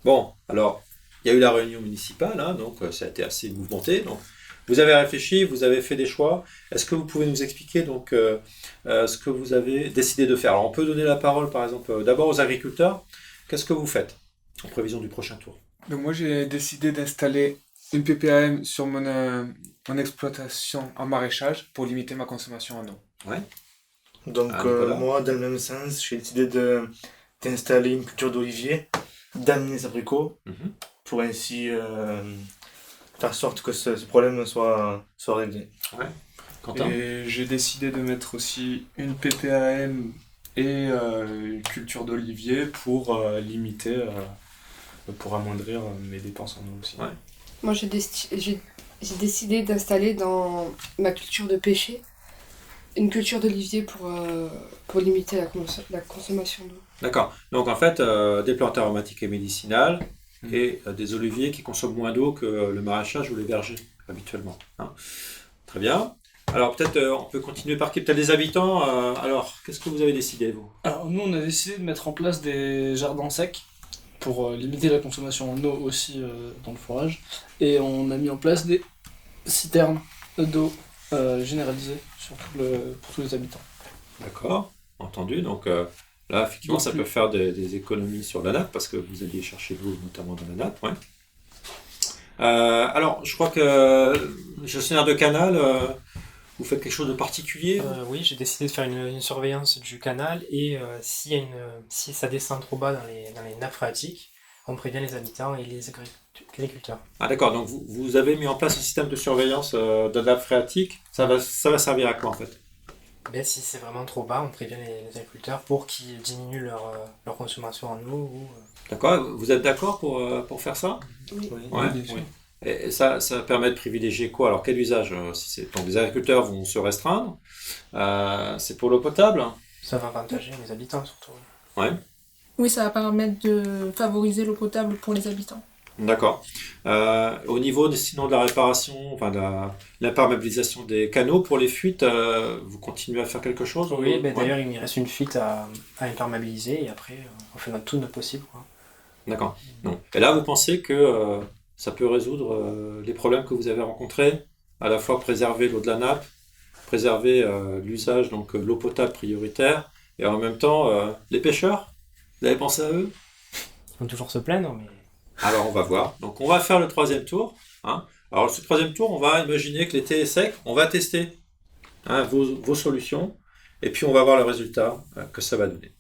Bon, alors, il y a eu la réunion municipale, hein, donc ça a été assez mouvementé. Donc, vous avez réfléchi, vous avez fait des choix. Est-ce que vous pouvez nous expliquer donc ce que vous avez décidé de faire? Alors, on peut donner la parole, par exemple, d'abord aux agriculteurs. Qu'est-ce que vous faites en prévision du prochain tour? Donc moi j'ai décidé d'installer une PPAM sur mon exploitation en maraîchage pour limiter ma consommation en eau. Ouais. Donc Nicolas? moi, dans le même sens, j'ai décidé d'installer une culture d'olivier, d'amener les abricots, Mhm. pour ainsi faire sorte que ce problème soit réglé. Ouais. Quentin? Et j'ai décidé de mettre aussi une PPAM et une culture d'olivier pour limiter, pour amoindrir mes dépenses en eau aussi. Ouais. Moi, j'ai décidé d'installer dans ma culture de pêcher une culture d'olivier pour limiter la consommation d'eau. D'accord. Donc, en fait, des plantes aromatiques et médicinales Mhm. et des oliviers qui consomment moins d'eau que le maraîchage ou les vergers, habituellement. Hein. Très bien. Alors, peut-être on peut continuer par qui? Peut-être les habitants. Alors, qu'est-ce que vous avez décidé, vous? Alors nous on a décidé de mettre en place des jardins secs pour limiter la consommation en eau aussi dans le forage. Et on a mis en place des citernes d'eau généralisées pour tous les habitants. D'accord, entendu. Donc là, effectivement, Donc, ça peut faire des économies sur la nappe parce que vous alliez chercher de l'eau, notamment dans la nappe. Ouais. Alors, je crois que gestionnaire de canal, vous faites quelque chose de particulier? Oui, j'ai décidé de faire une surveillance du canal et si ça descend trop bas dans les nappes phréatiques, on prévient les habitants et les agriculteurs. Ah, d'accord. Donc, vous avez mis en place un système de surveillance de la nappe phréatique. Ça va servir à quoi, en fait? Mais si c'est vraiment trop bas, on prévient les agriculteurs pour qu'ils diminuent leur consommation en eau. D'accord. Vous êtes d'accord pour faire ça? Oui. Ouais, bien sûr. oui. Et ça permet de privilégier quoi? Alors, quel usage? Donc, les agriculteurs vont se restreindre. C'est pour l'eau potable? Ça va avantager les habitants surtout. Ouais. Oui, ça va permettre de favoriser l'eau potable pour les habitants. D'accord. Au niveau sinon de la réparation, enfin de l'imperméabilisation des canaux pour les fuites, vous continuez à faire quelque chose? Oui, ben, Ouais. d'ailleurs il me reste une fuite à imperméabiliser et après on fait tout notre possible, quoi. D'accord. Non. Et là, vous pensez que ça peut résoudre les problèmes que vous avez rencontrés, à la fois préserver l'eau de la nappe, préserver l'usage, donc l'eau potable prioritaire, et en même temps les pêcheurs? Vous avez pensé à eux? Ils vont toujours se plaindre, mais Alors, on va voir. Donc, on va faire le troisième tour. Hein. Alors, ce troisième tour, on va imaginer que l'été est sec. On va tester vos solutions. Et puis, on va voir le résultat que ça va donner.